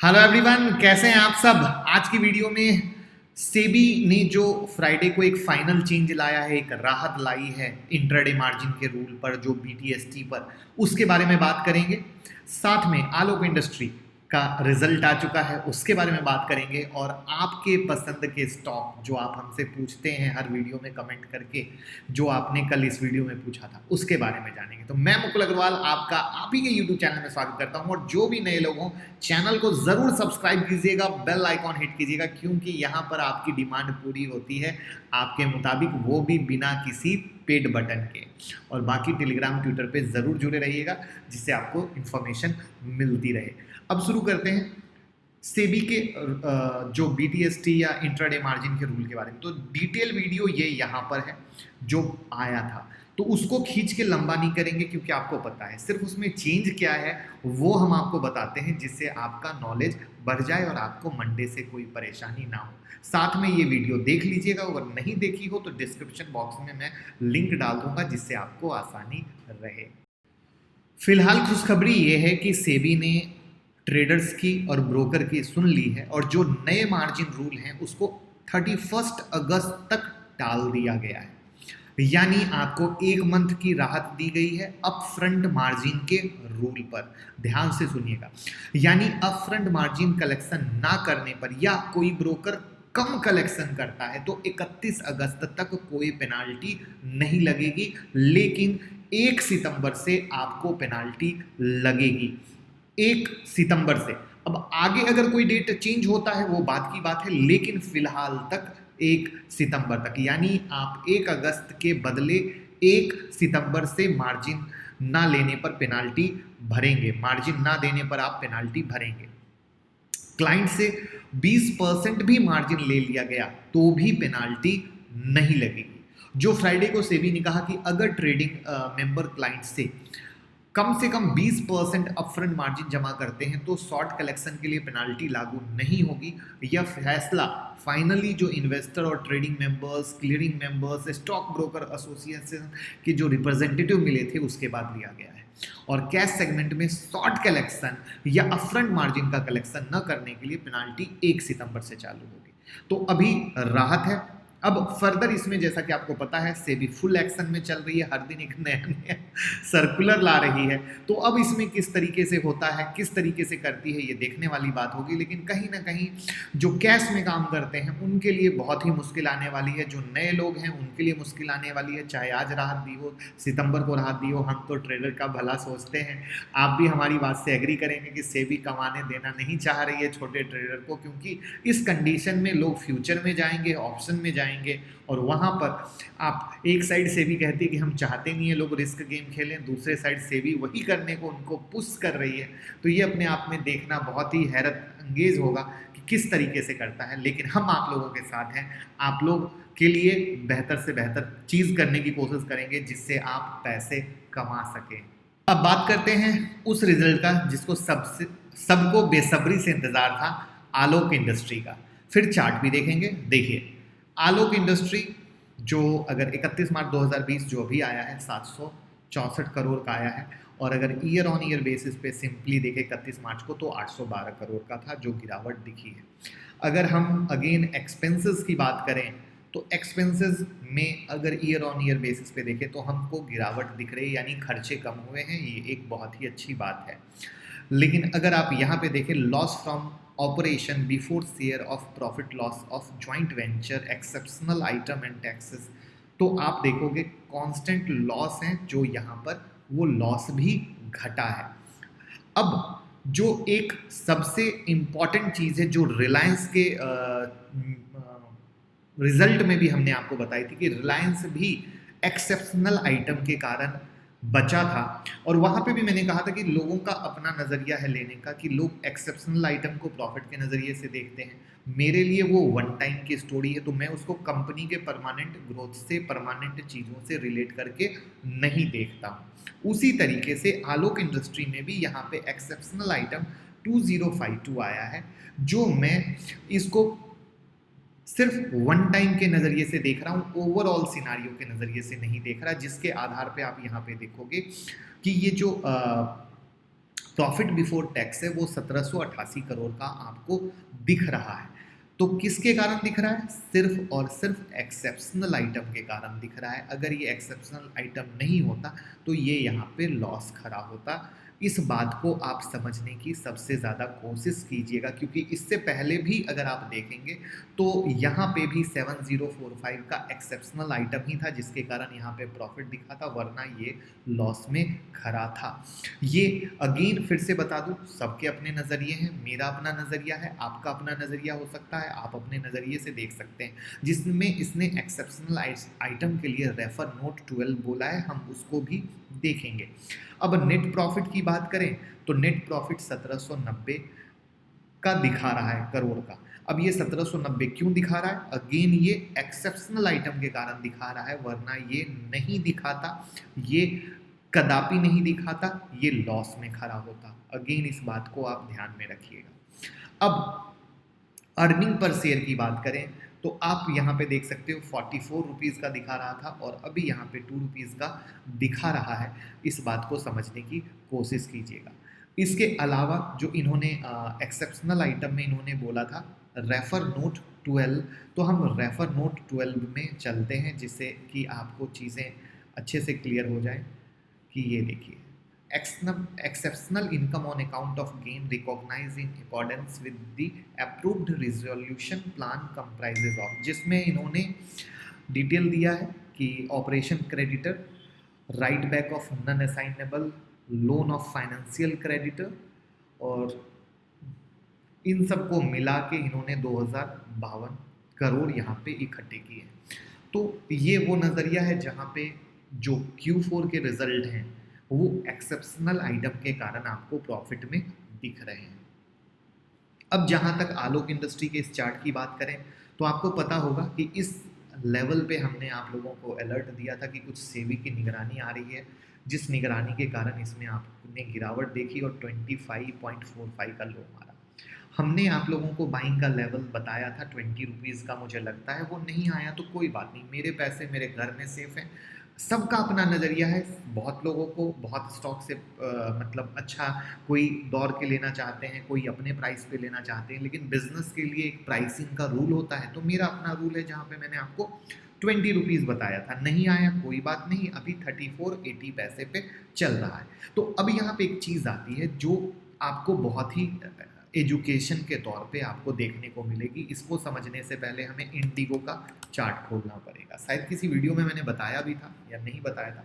Hello everyone, कैसे हैं आप सब। आज की वीडियो में सेबी ने जो फ्राइडे को एक फाइनल चेंज लाया है, एक राहत लाई है इंट्राडे मार्जिन के रूल पर, जो बीटीएसटी पर, उसके बारे में बात करेंगे। साथ में आलोक इंडस्ट्री का रिजल्ट आ चुका है, उसके बारे में बात करेंगे। और आपके पसंद के स्टॉक जो आप हमसे पूछते हैं हर वीडियो में कमेंट करके, जो आपने कल इस वीडियो में पूछा था, उसके बारे में जानेंगे। तो मैं मुकुल अग्रवाल आपका आप ही के यूट्यूब चैनल में स्वागत करता हूं। और जो भी नए लोग हों, चैनल को ज़रूर सब्सक्राइब कीजिएगा, बेल आइकॉन हिट कीजिएगा, क्योंकि यहाँ पर आपकी डिमांड पूरी होती है आपके मुताबिक, वो भी बिना किसी पेड बटन के। और बाकी टेलीग्राम ट्विटर पे ज़रूर जुड़े रहिएगा, जिससे आपको इन्फॉर्मेशन मिलती रहे। अब शुरू करते हैं सेबी के जो बीटीएसटी या इंट्राडे मार्जिन के रूल के बारे में। तो डिटेल वीडियो ये यहाँ पर है जो आया था, तो उसको खींच के लंबा नहीं करेंगे, क्योंकि आपको पता है सिर्फ उसमें चेंज क्या है वो हम आपको बताते हैं, जिससे आपका नॉलेज बढ़ जाए और आपको मंडे से कोई परेशानी ना हो। साथ में ये वीडियो देख लीजिएगा, अगर नहीं देखी हो तो डिस्क्रिप्शन बॉक्स में मैं लिंक डाल दूंगा, जिससे आपको आसानी रहे। फिलहाल खुशखबरी ये है कि सेबी ने ट्रेडर्स की और ब्रोकर की सुन ली है, और जो नए मार्जिन रूल हैं उसको 31 अगस्त तक टाल दिया गया है। यानी आपको एक मंथ की राहत दी गई है अप फ्रंट मार्जिन के रूल पर। ध्यान से सुनिएगा, यानी अप फ्रंट मार्जिन कलेक्शन ना करने पर, या कोई ब्रोकर कम कलेक्शन करता है, तो 31 अगस्त तक कोई पेनाल्टी नहीं लगेगी, लेकिन 1 सितंबर से आपको पेनाल्टी लगेगी। 1 सितंबर से। अब आगे अगर कोई डेट चेंज होता है वो बात की बात है, लेकिन फिलहाल तक 1 सितंबर तक, यानी आप 1 अगस्त के बदले 1 सितंबर से मार्जिन ना लेने पर पेनाल्टी भरेंगे। मार्जिन ना देने पर आप पेनाल्टी भरेंगे। क्लाइंट से 20% भी मार्जिन ले लिया गया तो भी पेनाल्टी नहीं लगेगी। जो फ्राइडे को सेबी ने कहा कि अगर ट्रेडिंग मेंबर क्लाइंट से कम 20% अपफ्रंट मार्जिन जमा करते हैं तो शॉर्ट कलेक्शन के लिए पेनाल्टी लागू नहीं होगी। यह फैसला फाइनली जो इन्वेस्टर और trading members, clearing members, stock broker association के जो रिप्रेजेंटेटिव मिले थे उसके बाद लिया गया है। और कैश सेगमेंट में शॉर्ट कलेक्शन या अपफ्रंट मार्जिन का कलेक्शन न करने के लिए पेनाल्टी 1 सितंबर से चालू होगी। तो अभी राहत है। अब फर्दर इसमें, जैसा कि आपको पता है, सेबी फुल एक्शन में चल रही है, हर दिन एक नया नया सर्कुलर ला रही है। तो अब इसमें किस तरीके से होता है, किस तरीके से करती है, ये देखने वाली बात होगी। लेकिन कहीं ना कहीं जो कैश में काम करते हैं उनके लिए बहुत ही मुश्किल आने वाली है। जो नए लोग हैं उनके लिए मुश्किल आने वाली है। चाहे आज राहत दी हो, सितंबर को राहत दी हो, हम तो ट्रेडर का भला सोचते हैं। आप भी हमारी बात से एग्री करेंगे कि सेबी कमाने देना नहीं चाह रही है छोटे ट्रेडर को, क्योंकि इस कंडीशन में लोग फ्यूचर में जाएंगे, ऑप्शन में जाएंगे, और वहां पर आप एक साइड सेबी कहती है कि हम चाहते नहीं है लोग रिस्क गेम खेलें, दूसरे साइड सेबी वही करने को उनको पुश कर रही है। तो ये अपने आप में देखना बहुत ही हैरत अंगेज होगा कि किस तरीके से करता है। लेकिन हम आप लोगों के साथ हैं, आप लोग के लिए बेहतर से बेहतर चीज़ करने की कोशिश करेंगे, जिससे आप पैसे कमा सकें। अब बात करते हैं उस रिजल्ट का जिसको सबको बेसब्री से इंतजार था, आलोक इंडस्ट्री का। फिर चार्ट भी देखेंगे। देखिए, आलोक इंडस्ट्री जो अगर 31 मार्च 2020 जो भी आया है 764 करोड़ का आया है, और अगर ईयर ऑन ईयर बेसिस पे सिंपली देखें 31 मार्च को तो 812 करोड़ का था, जो गिरावट दिखी है। अगर हम अगेन एक्सपेंसेस की बात करें तो एक्सपेंसेस में अगर ईयर ऑन ईयर बेसिस पे देखें तो हमको गिरावट दिख रही है, यानी खर्चे कम हुए हैं। ये एक बहुत ही अच्छी बात है। लेकिन अगर आप यहाँ पे देखें, loss from operation before share of profit loss of joint venture exceptional item and taxes, तो आप देखोगे कांस्टेंट लॉस हैं, जो यहाँ पर वो लॉस भी घटा है। अब जो एक सबसे इम्पॉर्टेंट चीज़ है जो रिलायंस के रिजल्ट में भी हमने आपको बताई थी, कि रिलायंस भी एक्सेप्शनल आइटम के कारण बचा था। और वहाँ पे भी मैंने कहा था कि लोगों का अपना नज़रिया है लेने का, कि लोग एक्सेप्शनल आइटम को प्रॉफिट के नज़रिए से देखते हैं। मेरे लिए वो वन टाइम की स्टोरी है, तो मैं उसको कंपनी के परमानेंट ग्रोथ से, परमानेंट चीज़ों से रिलेट करके नहीं देखता हूँ। उसी तरीके से आलोक इंडस्ट्री में भी यहाँ पे एक्सेप्शनल आइटम 2052 आया है, जो मैं इसको सिर्फ वन टाइम के नज़रिए से देख रहा हूँ, ओवरऑल सिनारियो के नज़रिए से नहीं देख रहा, जिसके आधार पे आप यहाँ पे देखोगे कि ये जो प्रॉफिट बिफोर टैक्स है वो 1788 करोड़ का आपको दिख रहा है। तो किसके कारण दिख रहा है? सिर्फ और सिर्फ एक्सेप्शनल आइटम के कारण दिख रहा है। अगर ये एक्सेप्शनल आइटम नहीं होता तो ये यहाँ पे लॉस खड़ा होता। इस बात को आप समझने की सबसे ज़्यादा कोशिश कीजिएगा, क्योंकि इससे पहले भी अगर आप देखेंगे तो यहाँ पे भी 7045 का एक्सेप्शनल आइटम ही था जिसके कारण यहाँ पे प्रॉफिट दिखा था, वरना ये लॉस में खड़ा था। ये अगेन फिर से बता दूं, सबके अपने नज़रिए हैं, मेरा अपना नज़रिया है, आपका अपना नज़रिया हो सकता है, आप अपने नज़रिए से देख सकते हैं। जिसमें इसने एक्सेप्शनल आइटम के लिए रेफर नोट 12 बोला है, हम उसको भी देखेंगे। अब नेट प्रॉफिट की बात करें तो नेट प्रॉफिट 1790 का दिखा रहा है करोड़ का। अब ये 1790 क्यों दिखा रहा है? अगेन ये एक्सेप्शनल आइटम के कारण दिखा रहा है, वरना ये नहीं दिखाता, ये कदापि नहीं दिखाता, ये लॉस में खड़ा होता। अगेन इस बात को आप ध्यान में रखिएगा। अब अर्निंग पर शेयर की बात करें तो आप यहाँ पे देख सकते हो 44 रुपीज़ का दिखा रहा था और अभी यहाँ पे 2 रुपीज़ का दिखा रहा है। इस बात को समझने की कोशिश कीजिएगा। इसके अलावा जो इन्होंने एक्सेप्शनल आइटम में इन्होंने बोला था रेफर नोट 12, तो हम रेफर नोट 12 में चलते हैं जिससे कि आपको चीज़ें अच्छे से क्लियर हो जाए। कि ये देखिए, exceptional income on account of gain recognized in accordance with the approved resolution plan comprises of, जिसमें इन्होंने डिटेल दिया है कि operation creditor, write back of non assignable, loan of financial creditor, और इन सबको मिला के इन्होंने 2052 करोड़ यहाँ पे इकट्ठे किए हैं। तो ये वो नज़रिया है जहाँ पे जो Q4 के रिजल्ट हैं वो एक्सेप्शनल आइटम के कारण आपको प्रॉफिट में दिख रहे हैं। अब जहां तक आलोक इंडस्ट्री के इस चार्ट की बात करें तो आपको पता होगा कि इस लेवल पे हमने आप लोगों को अलर्ट दिया था कि कुछ सेबी की निगरानी आ रही है, जिस निगरानी के कारण इसमें आपने गिरावट देखी और 25.45 का लो मारा। हमने आप लोगों को बाइंग का लेवल बताया था 20 रुपीज़ का, मुझे लगता है वो नहीं आया तो कोई बात नहीं, मेरे पैसे मेरे घर में सेफ हैं। सबका अपना नज़रिया है, बहुत लोगों को बहुत स्टॉक से मतलब अच्छा कोई दौड़ के लेना चाहते हैं, कोई अपने प्राइस पे लेना चाहते हैं, लेकिन बिजनेस के लिए एक प्राइसिंग का रूल होता है। तो मेरा अपना रूल है जहाँ पे मैंने आपको 20 रुपीज़ बताया था, नहीं आया कोई बात नहीं, अभी 34.80 पैसे पे चल रहा है। तो अब यहाँ पे एक चीज़ आती है जो आपको बहुत ही एजुकेशन के तौर पे आपको देखने को मिलेगी। इसको समझने से पहले हमें इंडिगो का चार्ट खोलना पड़ेगा। शायद किसी वीडियो में मैंने बताया भी था या नहीं बताया था।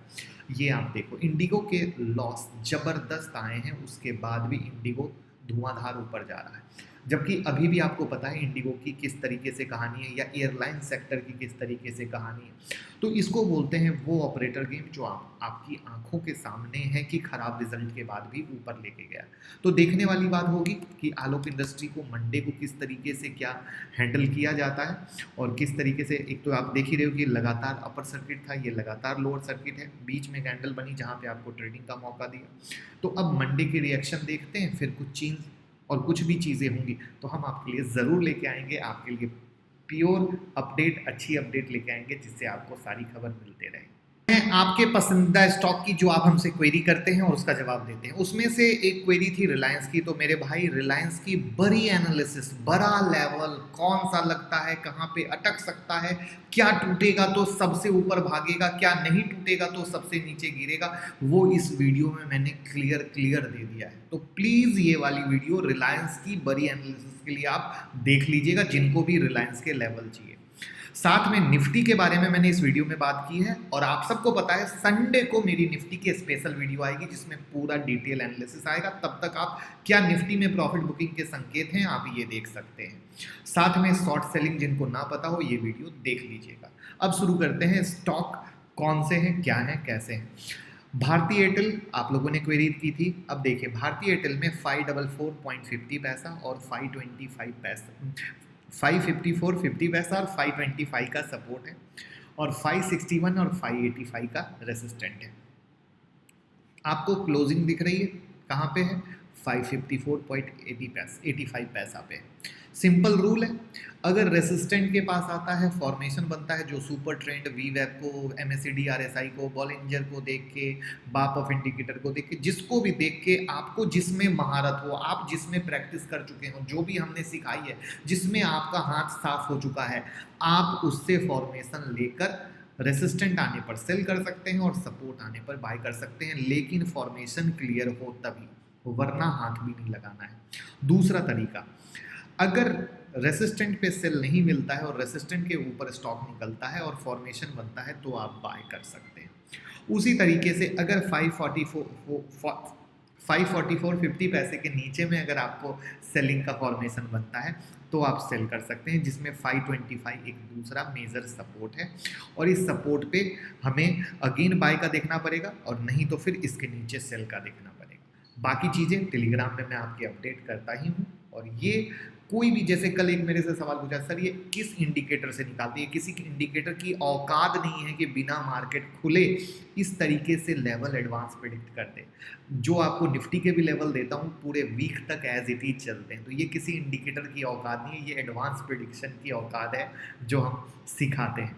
ये आप देखो, इंडिगो के लॉस ज़बरदस्त आए हैं, उसके बाद भी इंडिगो धुआंधार ऊपर जा रहा है। जबकि अभी भी आपको पता है इंडिगो की किस तरीके से कहानी है या एयरलाइन सेक्टर की किस तरीके से कहानी है। तो इसको बोलते हैं वो ऑपरेटर गेम जो आपकी आंखों के सामने है कि खराब रिजल्ट के बाद भी ऊपर लेके गया। तो देखने वाली बात होगी कि आलोक इंडस्ट्री को मंडे को किस तरीके से क्या हैंडल किया जाता है और किस तरीके से। एक तो आप देख ही रहे हो कि लगातार अपर सर्किट था, ये लगातार लोअर सर्किट है, बीच में कैंडल बनी जहाँ पे आपको ट्रेडिंग का मौका दिया। तो अब मंडे के रिएक्शन देखते हैं, फिर कुछ चीज़ और कुछ भी चीज़ें होंगी तो हम आपके लिए ज़रूर लेके आएंगे, आपके लिए प्योर अपडेट, अच्छी अपडेट लेके आएंगे जिससे आपको सारी खबर मिलते रहे। आपके पसंदीदा स्टॉक की जो आप हमसे क्वेरी करते हैं और उसका जवाब देते हैं, उसमें से एक क्वेरी थी रिलायंस की। तो मेरे भाई रिलायंस की बड़ी एनालिसिस, बड़ा लेवल, कौन सा लगता है कहाँ पे अटक सकता है, क्या टूटेगा तो सबसे ऊपर भागेगा, क्या नहीं टूटेगा तो सबसे नीचे गिरेगा, वो इस वीडियो में मैंने क्लियर दे दिया है। तो प्लीज़ ये वाली वीडियो रिलायंस की बड़ी एनालिसिस के लिए आप देख लीजिएगा, जिनको भी रिलायंस के लेवल चाहिए। साथ में निफ्टी के बारे में मैंने इस वीडियो में बात की है और आप सबको पता है संडे को मेरी निफ्टी की स्पेशल वीडियो आएगी जिसमें पूरा डिटेल एनालिसिस आएगा। तब तक आप क्या निफ्टी में प्रॉफिट बुकिंग के संकेत हैं आप ये देख सकते हैं। साथ में शॉर्ट सेलिंग जिनको ना पता हो ये वीडियो देख लीजिएगा। अब शुरू करते हैं, स्टॉक कौन से हैं, क्या हैं, कैसे हैं। भारतीय एयरटेल आप लोगों ने क्वेरी की थी। अब देखिए भारतीय एयरटेल में 544.50 पैसा और 525 पैसा, 554.50 पैसा और 525 का सपोर्ट है और 561 और 585 का रेसिस्टेंट है। आपको क्लोजिंग दिख रही है कहाँ पे है, 554.85 पैसा पे। सिंपल रूल है, अगर रेसिस्टेंट के पास आता है, फॉर्मेशन बनता है, जो सुपर ट्रेंड, वी वेब को, MACD RSI को, बॉलिंजर को देख के, बाप ऑफ इंडिकेटर को देख के, जिसको भी देख के आपको जिसमें महारत हो, आप जिसमें प्रैक्टिस कर चुके हो, जो भी हमने सिखाई है, जिसमें आपका हाथ साफ हो चुका है, आप उससे फॉर्मेशन लेकर रेसिस्टेंट आने पर सेल कर सकते हैं और सपोर्ट आने पर बाय कर सकते हैं, लेकिन फॉर्मेशन क्लियर हो तभी, वरना हाथ भी नहीं लगाना है। दूसरा तरीका, अगर रेसिस्टेंट पे सेल नहीं मिलता है और रेसिस्टेंट के ऊपर स्टॉक निकलता है और फॉर्मेशन बनता है तो आप बाय कर सकते हैं। उसी तरीके से अगर 544.50 पैसे के नीचे में अगर आपको सेलिंग का फॉर्मेशन बनता है तो आप सेल कर सकते हैं, जिसमें 525 एक दूसरा मेजर सपोर्ट है, और इस सपोर्ट पे हमें अगेन बाय का देखना पड़ेगा और नहीं तो फिर इसके नीचे सेल का देखना पड़ेगा। बाकी चीज़ें टेलीग्राम में मैं आपकी अपडेट करता ही हूँ। और ये कोई भी, जैसे कल एक मेरे से सवाल पूछा, सर ये किस इंडिकेटर से निकालती है, किसी इंडिकेटर की औकात नहीं है कि बिना मार्केट खुले इस तरीके से लेवल एडवांस प्रेडिक्ट कर दे। जो आपको निफ्टी के भी लेवल देता हूँ पूरे वीक तक एज इट इज चलते हैं, तो ये किसी इंडिकेटर की औकात नहीं है, ये एडवांस प्रेडिक्शन की औकात है जो हम सिखाते हैं।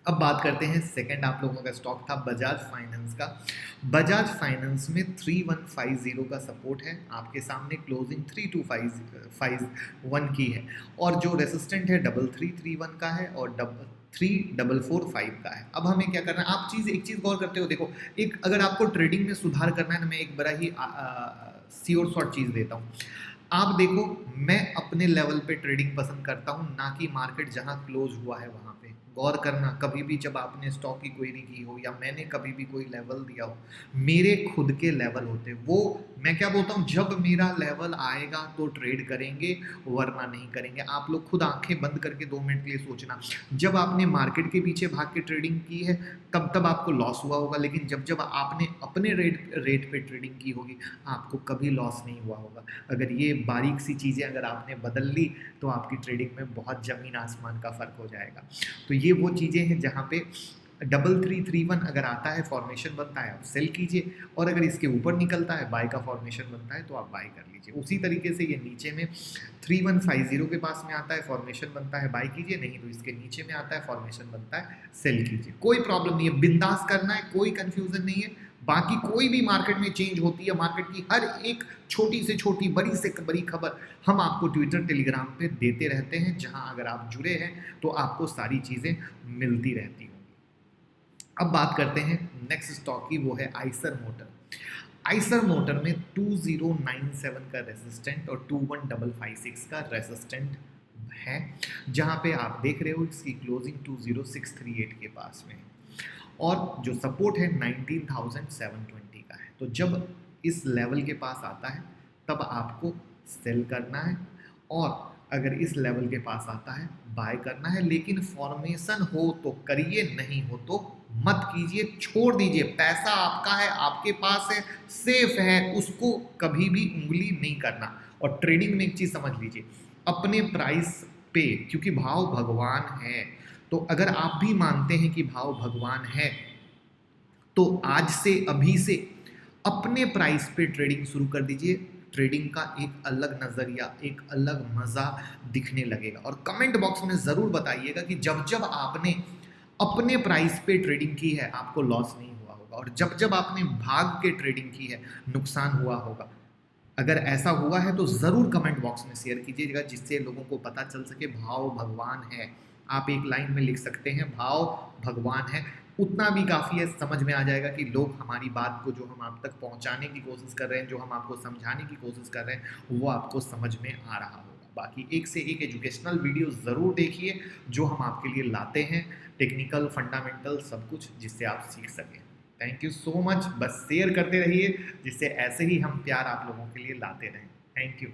अब बात करते हैं सेकंड आप लोगों का स्टॉक था बजाज फाइनेंस का। बजाज फाइनेंस में 3150 का सपोर्ट है, आपके सामने क्लोजिंग 3251 की है, और जो रेसिस्टेंट है 3331 का है और 3445 का है। अब हमें क्या करना है, आप एक चीज़ गौर करते हो, देखो एक अगर आपको ट्रेडिंग में सुधार करना है ना, मैं एक बड़ा ही श्योर शॉर्ट चीज़ देता हूँ। आप देखो, मैं अपने लेवल पे ट्रेडिंग पसंद करता हूँ, ना कि मार्केट जहाँ क्लोज हुआ है वहाँ पे। गौर करना, कभी भी जब आपने स्टॉक की क्वेरी की हो या मैंने कभी भी कोई लेवल दिया हो, मेरे खुद के लेवल होते, वो मैं क्या बोलता हूँ, जब मेरा लेवल आएगा तो ट्रेड करेंगे वरना नहीं करेंगे। आप लोग खुद आंखें बंद करके 2 मिनट के लिए सोचना, जब आपने मार्केट के पीछे भाग के ट्रेडिंग की है तब आपको लॉस हुआ होगा, लेकिन जब आपने अपने रेट पे ट्रेडिंग की होगी आपको कभी लॉस नहीं हुआ होगा। अगर ये बारीक सी चीज़ें अगर आपने बदल ली तो आपकी ट्रेडिंग में बहुत ज़मीन आसमान का फ़र्क हो जाएगा। तो ये वो चीज़ें हैं जहाँ पे 3331 अगर आता है, फॉर्मेशन बनता है, आप सेल कीजिए, और अगर इसके ऊपर निकलता है, बाय का फॉर्मेशन बनता है तो आप बाय कर लीजिए। उसी तरीके से ये नीचे में 3150 के पास में आता है, फॉर्मेशन बनता है, बाय कीजिए, नहीं तो इसके नीचे में आता है, फॉर्मेशन बनता है, सेल कीजिए। कोई प्रॉब्लम नहीं है, बिंदास करना है, कोई कन्फ्यूजन नहीं है। बाकी कोई भी मार्केट में चेंज होती है, मार्केट की हर एक छोटी से छोटी, बड़ी से बड़ी खबर हम आपको ट्विटर, टेलीग्राम पे देते रहते हैं, जहां अगर आप जुड़े हैं तो आपको सारी चीज़ें मिलती रहती होंगी। अब बात करते हैं नेक्स्ट स्टॉक की, वो है आइसर मोटर। आइसर मोटर में 2097 का रेसिस्टेंट और 21556 का रेसिस्टेंट है, जहां पे आप देख रहे हो इसकी क्लोजिंग 20638 के पास में, और जो सपोर्ट है 19,720 का है। तो जब इस लेवल के पास आता है तब आपको सेल करना है, और अगर इस लेवल के पास आता है बाय करना है, लेकिन फॉर्मेशन हो तो करिए, नहीं हो तो मत कीजिए, छोड़ दीजिए। पैसा आपका है, आपके पास है, सेफ है, उसको कभी भी उंगली नहीं करना। और ट्रेडिंग में एक चीज़ समझ लीजिए, अपने प्राइस पे, क्योंकि भाव भगवान है, तो अगर आप भी मानते हैं कि भाव भगवान है तो आज से, अभी से अपने प्राइस पे ट्रेडिंग शुरू कर दीजिए। ट्रेडिंग का एक अलग नज़रिया, एक अलग मज़ा दिखने लगेगा। और कमेंट बॉक्स में ज़रूर बताइएगा कि जब आपने अपने प्राइस पे ट्रेडिंग की है आपको लॉस नहीं हुआ होगा, और जब आपने भाग के ट्रेडिंग की है नुकसान हुआ होगा। अगर ऐसा हुआ है तो ज़रूर कमेंट बॉक्स में शेयर कीजिएगा, जिससे लोगों को पता चल सके भाव भगवान है। आप एक लाइन में लिख सकते हैं, भाव भगवान है, उतना भी काफ़ी है, समझ में आ जाएगा कि लोग हमारी बात को, जो हम आप तक पहुंचाने की कोशिश कर रहे हैं, जो हम आपको समझाने की कोशिश कर रहे हैं, वो आपको समझ में आ रहा होगा। बाकी एक से एक एजुकेशनल वीडियो ज़रूर देखिए जो हम आपके लिए लाते हैं, टेक्निकल, फंडामेंटल, सब कुछ, जिससे आप सीख सकें। Thank you so much. बस शेयर करते रहिए, जिससे ऐसे ही हम प्यार आप लोगों के लिए लाते रहें। Thank you.